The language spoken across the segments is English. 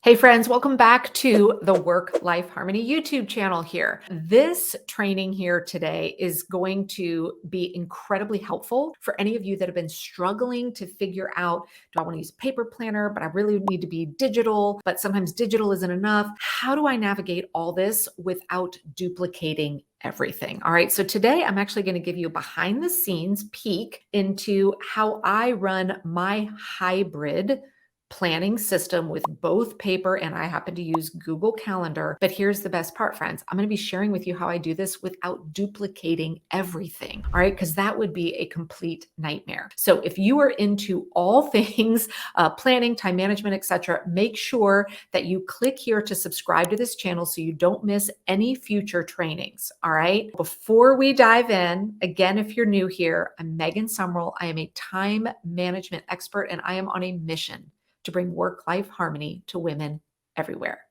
Hey friends, welcome back to the Work-Life Harmony YouTube channel here. This training here today is going to be incredibly helpful for any of you that have been struggling to figure out, do I want to use a paper planner, but I really need to be digital, but sometimes digital isn't enough. How do I navigate all this without duplicating everything? All right, so today I'm actually going to give you a behind the scenes peek into how I run my hybrid planning system with both paper and I happen to use Google Calendar. But here's the best part, friends. I'm going to be sharing with you how I do this without duplicating everything. All right, because that would be a complete nightmare. So if you are into all things planning, time management, etc., make sure that you click here to subscribe to this channel so you don't miss any future trainings. All right. Before we dive in, again, if you're new here, I'm Megan Sumrell. I am a time management expert and I am on a mission to bring work-life harmony to women everywhere.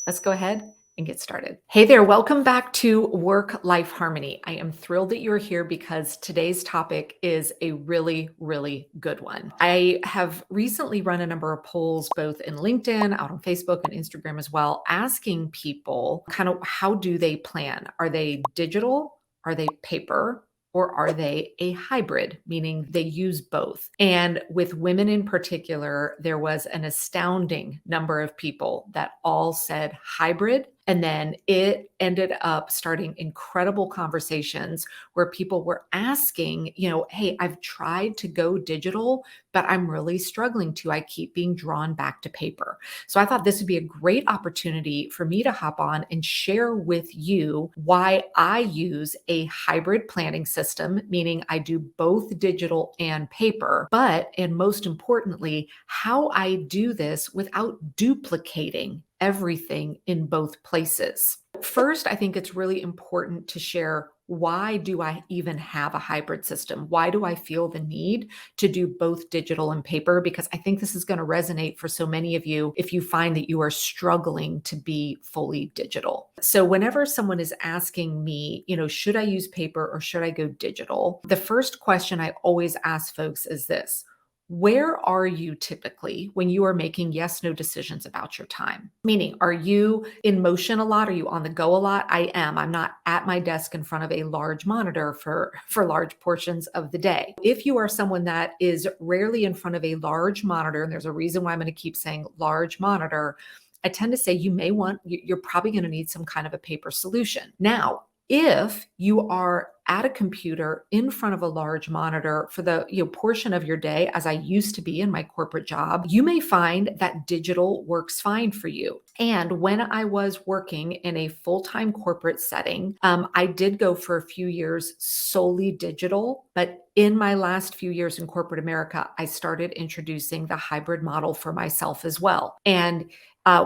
Let's go ahead and get started. Hey there, welcome back to Work-Life Harmony. I am thrilled that you're here because today's topic is a really, really good one. I have recently run a number of polls, both in LinkedIn, out on Facebook and Instagram as well, asking people kind of how do they plan? Are they digital? Are they paper? Or are they a hybrid, meaning they use both? And with women in particular, there was an astounding number of people that all said hybrid. And then it ended up starting incredible conversations where people were asking, hey, I've tried to go digital, but I'm really struggling to. I keep being drawn back to paper. So I thought this would be a great opportunity for me to hop on and share with you why I use a hybrid planning system, meaning I do both digital and paper, and most importantly, how I do this without duplicating everything in both places. First, I think it's really important to share, why do I even have a hybrid system? Why do I feel the need to do both digital and paper? Because I think this is going to resonate for so many of you if you find that you are struggling to be fully digital. So whenever someone is asking me, should I use paper or should I go digital? The first question I always ask folks is this: where are you typically when you are making yes, no decisions about your time? Meaning, are you in motion a lot? Are you on the go a lot? I am. I'm not at my desk in front of a large monitor for large portions of the day. If you are someone that is rarely in front of a large monitor, and there's a reason why I'm going to keep saying large monitor, I tend to say you're probably going to need some kind of a paper solution. Now, if you are at a computer in front of a large monitor for the portion of your day, as I used to be in my corporate job, you may find that digital works fine for you. And when I was working in a full-time corporate setting, I did go for a few years solely digital, but in my last few years in corporate America, I started introducing the hybrid model for myself as well. And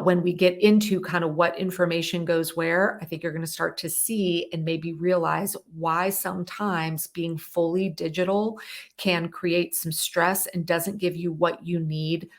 when we get into kind of what information goes where, I think you're going to start to see and maybe realize why sometimes being fully digital can create some stress and doesn't give you what you need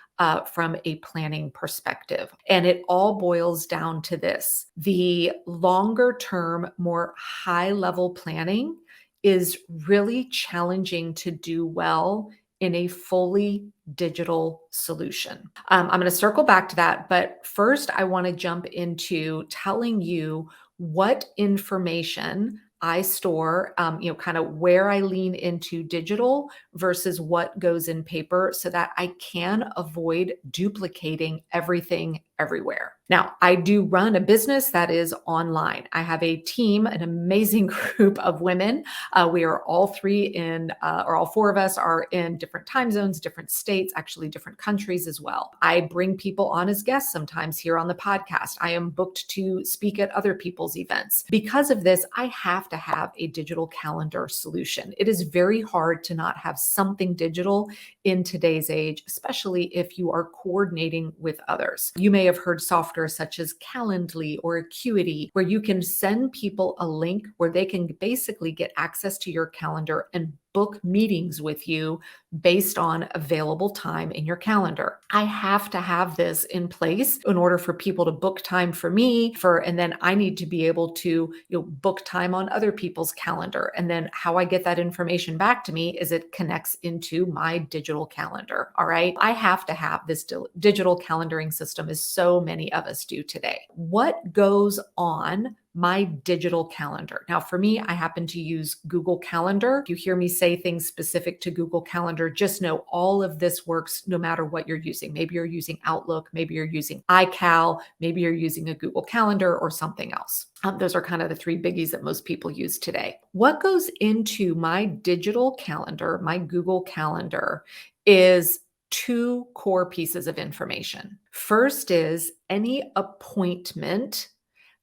from a planning perspective. And it all boils down to this: the longer term, more high level planning is really challenging to do well in a fully digital solution. I'm going to circle back to that, but first I want to jump into telling you what information I store, kind of where I lean into digital versus what goes in paper so that I can avoid duplicating everything everywhere. Now, I do run a business that is online. I have a team, an amazing group of women. We are all all four of us are in different time zones, different states, actually different countries as well. I bring people on as guests sometimes here on the podcast. I am booked to speak at other people's events. Because of this, I have to have a digital calendar solution. It is very hard to not have something digital in today's age, especially if you are coordinating with others. You may have heard software such as Calendly or Acuity, where you can send people a link where they can basically get access to your calendar and book meetings with you based on available time in your calendar. I have to have this in place in order for people to book time for me and then I need to be able to, book time on other people's calendar. And then how I get that information back to me is it connects into my digital calendar. All right. I have to have this digital calendaring system as so many of us do today. What goes on my digital calendar? Now, for me, I happen to use Google Calendar. If you hear me say things specific to Google Calendar, just know all of this works no matter what you're using. Maybe you're using Outlook, maybe you're using iCal, maybe you're using a Google Calendar or something else. Those are kind of the three biggies that most people use today. What goes into my digital calendar, my Google Calendar, is two core pieces of information. First is any appointment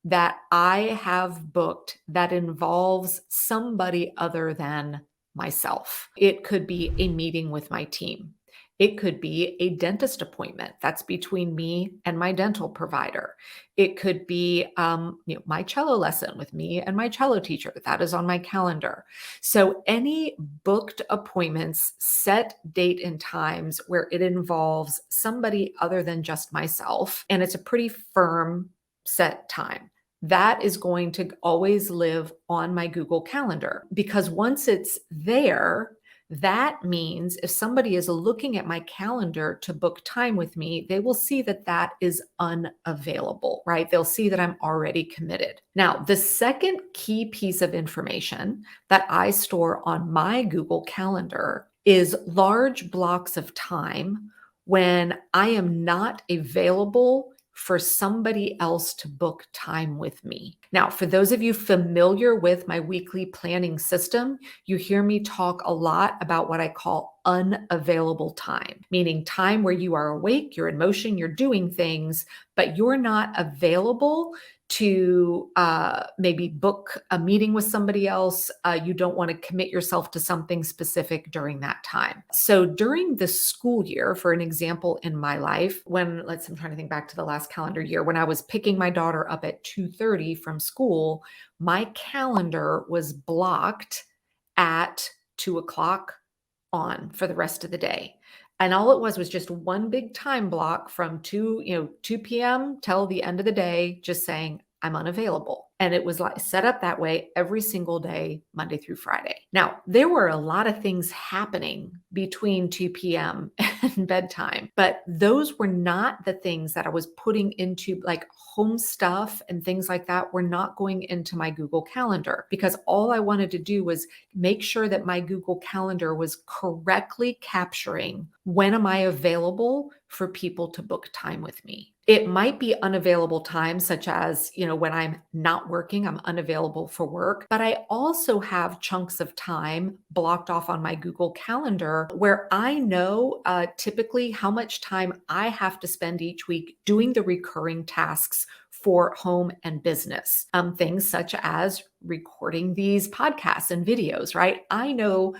that I have booked that involves somebody other than myself. It could be a meeting with my team. It could be a dentist appointment that's between me and my dental provider. It could be my cello lesson with me and my cello teacher. That is on my calendar. So any booked appointments, set date and times where it involves somebody other than just myself, and it's a pretty firm set time. That is going to always live on my Google Calendar because once it's there, that means if somebody is looking at my calendar to book time with me, they will see that that is unavailable, right? They'll see that I'm already committed. Now, the second key piece of information that I store on my Google Calendar is large blocks of time when I am not available for somebody else to book time with me. Now, for those of you familiar with my weekly planning system, you hear me talk a lot about what I call unavailable time, meaning time where you are awake, you're in motion, you're doing things, but you're not available to maybe book a meeting with somebody else. You don't want to commit yourself to something specific during that time. So during the school year, for an example in my life, I'm trying to think back to the last calendar year, when I was picking my daughter up at 2:30 from school, my calendar was blocked at 2:00 on for the rest of the day. And all it was just one big time block from 2 p.m. till the end of the day, just saying I'm unavailable. And it was like set up that way every single day, Monday through Friday. Now, there were a lot of things happening between 2 p.m. and bedtime, but those were not the things that I was putting into like home stuff and things like that were not going into my Google Calendar because all I wanted to do was make sure that my Google Calendar was correctly capturing when am I available for people to book time with me. It might be unavailable time, such as, when I'm not working, I'm unavailable for work, but I also have chunks of time blocked off on my Google Calendar where I know typically how much time I have to spend each week doing the recurring tasks for home and business. Things such as recording these podcasts and videos, right? I know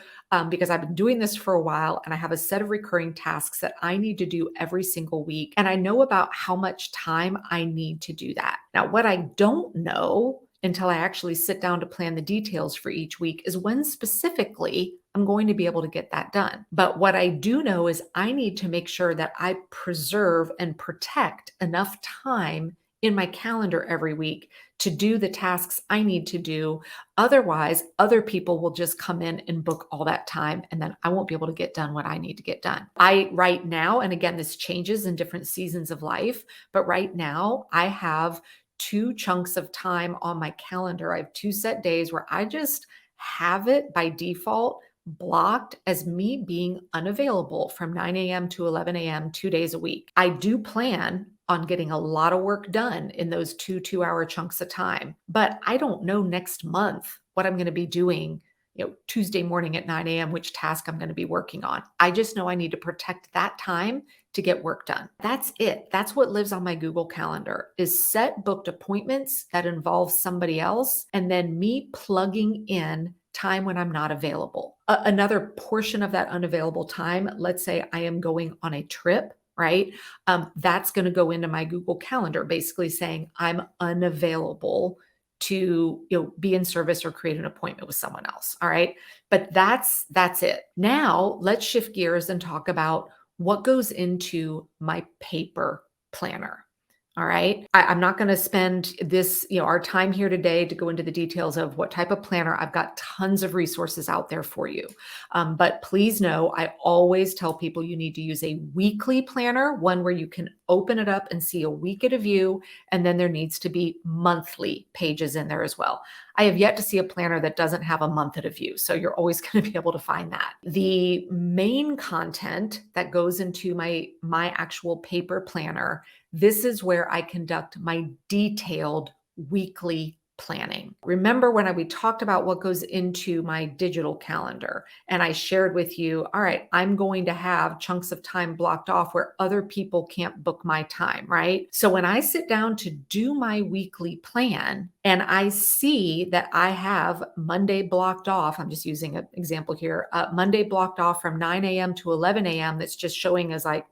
because I've been doing this for a while and I have a set of recurring tasks that I need to do every single week. And I know about how much time I need to do that. Now, what I don't know until I actually sit down to plan the details for each week is when specifically I'm going to be able to get that done. But what I do know is I need to make sure that I preserve and protect enough time in my calendar every week to do the tasks I need to do. Otherwise, other people will just come in and book all that time, and then I won't be able to get done what I need to get done. Right now, and again, this changes in different seasons of life, but right now I have 2 chunks of time on my calendar. I have 2 set days where I just have it by default blocked as me being unavailable from 9 a.m. to 11 a.m. 2 days a week. I do plan on getting a lot of work done in those 2 hour chunks of time, but I don't know next month what I'm going to be doing, Tuesday morning at 9 a.m., which task I'm going to be working on. I just know I need to protect that time to get work done. That's it. That's what lives on my Google Calendar is set booked appointments that involve somebody else and then me plugging in time when I'm not available. Another portion of that unavailable time, let's say I am going on a trip, right? That's going to go into my Google Calendar, basically saying I'm unavailable to, be in service or create an appointment with someone else. All right. But that's it. Now let's shift gears and talk about what goes into my paper planner. All right. I'm not going to spend this, our time here today to go into the details of what type of planner. I've got tons of resources out there for you. But please know, I always tell people you need to use a weekly planner, one where you can open it up and see a week at a view. And then there needs to be monthly pages in there as well. I have yet to see a planner that doesn't have a month at a view. So you're always going to be able to find that. The main content that goes into my actual paper planner, this is where I conduct my detailed weekly planning. Remember when we talked about what goes into my digital calendar, and I shared with you, all right, I'm going to have chunks of time blocked off where other people can't book my time, right? So when I sit down to do my weekly plan and I see that I have Monday blocked off, I'm just using an example here, Monday blocked off from 9 a.m. to 11 a.m. that's just showing as like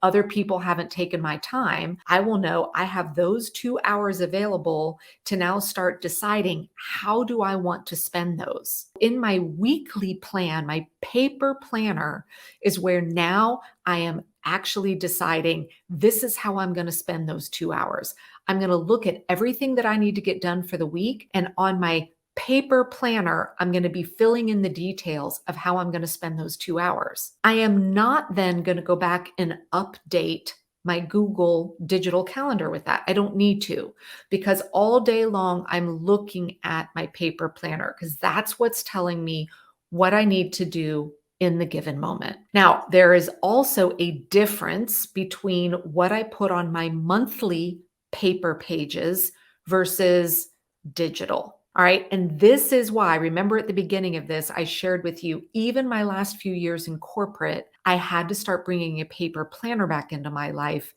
other people haven't taken my time, I will know I have those 2 hours available to now start deciding how do I want to spend those. In my weekly plan, my paper planner is where now I am actually deciding this is how I'm going to spend those 2 hours. I'm going to look at everything that I need to get done for the week, and on my paper planner, I'm going to be filling in the details of how I'm going to spend those 2 hours. I am not then going to go back and update my Google digital calendar with that. I don't need to, because all day long I'm looking at my paper planner because that's what's telling me what I need to do in the given moment. Now, there is also a difference between what I put on my monthly paper pages versus digital. All right. And this is why, remember at the beginning of this, I shared with you, even my last few years in corporate, I had to start bringing a paper planner back into my life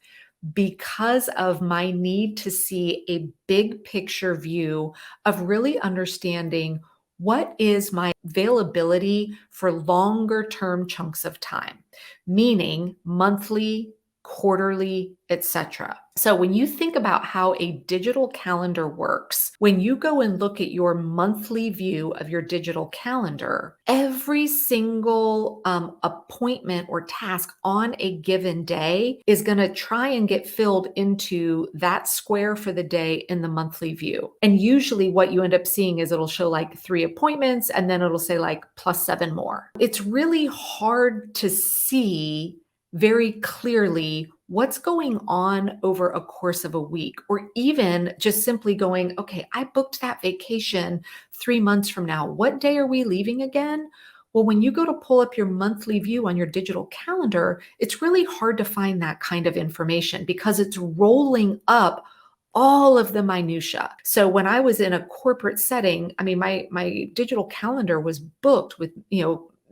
because of my need to see a big picture view of really understanding what is my availability for longer term chunks of time, meaning monthly, quarterly, etc. So when you think about how a digital calendar works, when you go and look at your monthly view of your digital calendar, every single appointment or task on a given day is going to try and get filled into that square for the day in the monthly view. And usually what you end up seeing is it'll show like 3 appointments and then it'll say like plus 7 more. It's really hard to see very clearly what's going on over a course of a week, or even just simply going, okay, I booked that vacation 3 months from now. What day are we leaving again? Well, when you go to pull up your monthly view on your digital calendar, it's really hard to find that kind of information because it's rolling up all of the minutia. So when I was in a corporate setting, I mean, my digital calendar was booked with,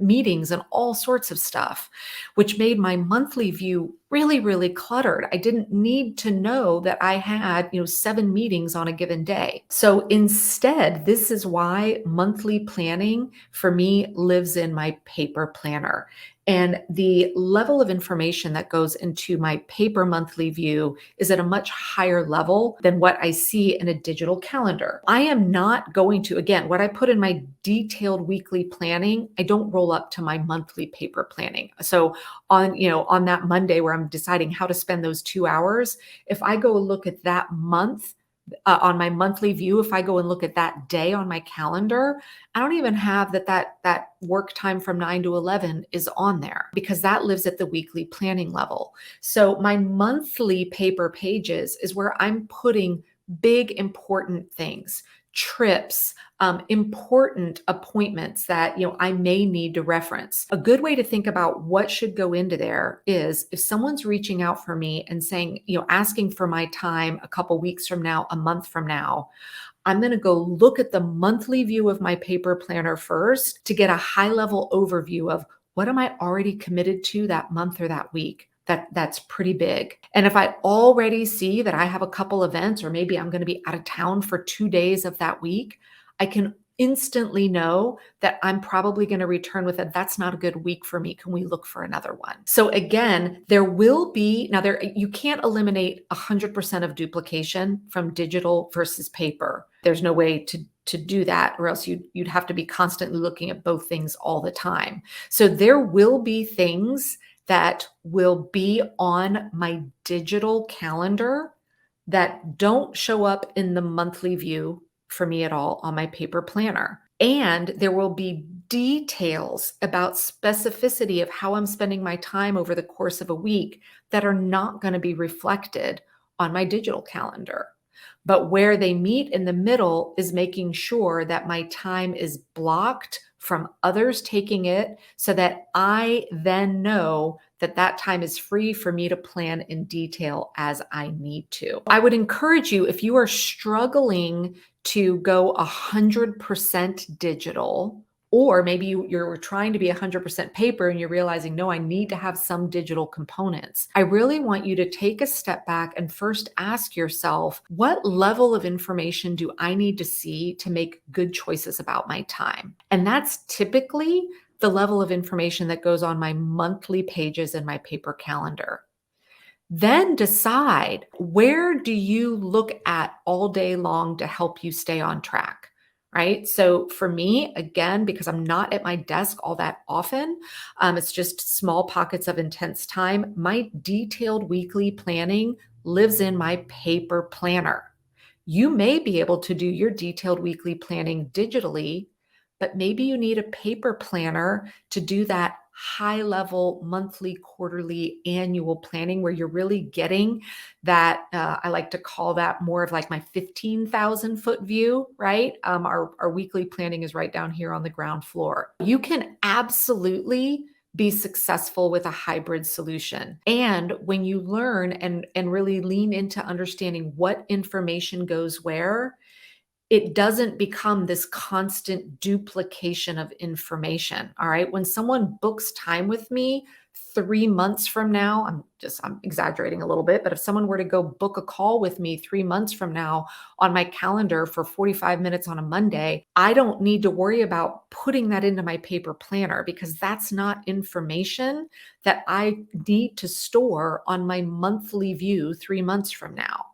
meetings and all sorts of stuff, which made my monthly view really, really cluttered. I didn't need to know that I had, 7 meetings on a given day. So instead, this is why monthly planning for me lives in my paper planner. And the level of information that goes into my paper monthly view is at a much higher level than what I see in a digital calendar. I am not going to, again, what I put in my detailed weekly planning, I don't roll up to my monthly paper planning. So on that Monday where I'm deciding how to spend those 2 hours, if I go look at that month, on my monthly view, if I go and look at that day on my calendar, I don't even have that work time from 9 to 11 is on there because that lives at the weekly planning level. So my monthly paper pages is where I'm putting big, important things, trips, important appointments that, I may need to reference. A good way to think about what should go into there is if someone's reaching out for me and saying, asking for my time a couple weeks from now, a month from now, I'm going to go look at the monthly view of my paper planner first to get a high level overview of what am I already committed to that month or that week. That's pretty big. And if I already see that I have a couple events, or maybe I'm going to be out of town for 2 days of that week, I can instantly know that I'm probably going to return with a, that's not a good week for me. Can we look for another one? So again, there will be, now there, you can't eliminate 100% of duplication from digital versus paper. There's no way to do that, or else you'd have to be constantly looking at both things all the time. So there will be things that will be on my digital calendar that don't show up in the monthly view for me at all on my paper planner. And there will be details about specificity of how I'm spending my time over the course of a week that are not going to be reflected on my digital calendar. But where they meet in the middle is making sure that my time is blocked from others taking it so that I then know that that time is free for me to plan in detail as I need to. I would encourage you, if you are struggling to go 100% digital, or maybe you're trying to be 100% paper and you're realizing, no, I need to have some digital components. I really want you to take a step back and first ask yourself, what level of information do I need to see to make good choices about my time? And that's typically the level of information that goes on my monthly pages in my paper calendar. Then decide, where do you look at all day long to help you stay on track? Right. So for me, again, because I'm not at my desk all that often, it's just small pockets of intense time. My detailed weekly planning lives in my paper planner. You may be able to do your detailed weekly planning digitally, but maybe you need a paper planner to do that high level monthly, quarterly, annual planning where you're really getting that. I like to call that more of like my 15,000 foot view, right? Our weekly planning is right down here on the ground floor. You can absolutely be successful with a hybrid solution. And when you learn and really lean into understanding what information goes where, it doesn't become this constant duplication of information. All right. When someone books time with me 3 months from now, I'm exaggerating a little bit, but if someone were to go book a call with me 3 months from now on my calendar for 45 minutes on a Monday, I don't need to worry about putting that into my paper planner because that's not information that I need to store on my monthly view 3 months from now.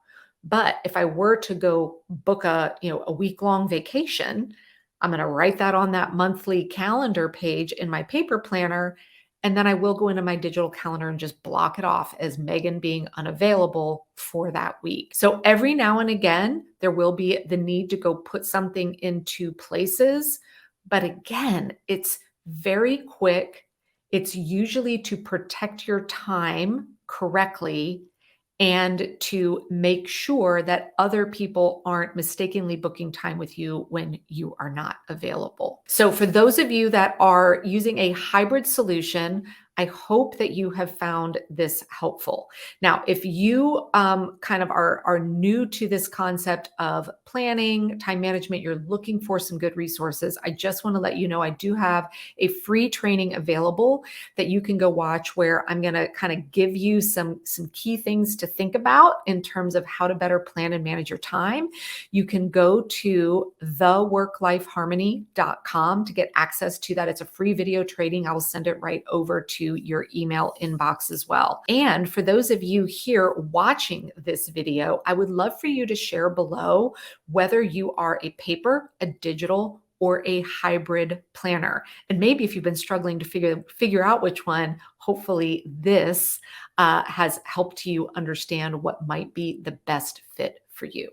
But if I were to go book a week-long vacation, I'm going to write that on that monthly calendar page in my paper planner. And then I will go into my digital calendar and just block it off as Megan being unavailable for that week. So every now and again, there will be the need to go put something into places. But again, it's very quick. It's usually to protect your time correctly and to make sure that other people aren't mistakenly booking time with you when you are not available. So for those of you that are using a hybrid solution, I hope that you have found this helpful. Now, if you kind of are new to this concept of planning, time management, you're looking for some good resources, I just want to let you know I do have a free training available that you can go watch where I'm going to kind of give you some key things to think about in terms of how to better plan and manage your time. You can go to theworklifeharmony.com to get access to that. It's a free video training. I will send it right over to your email inbox as well. And for those of you here watching this video, I would love for you to share below whether you are a paper, a digital, or a hybrid planner. And maybe if you've been struggling to figure out which one, hopefully this has helped you understand what might be the best fit for you.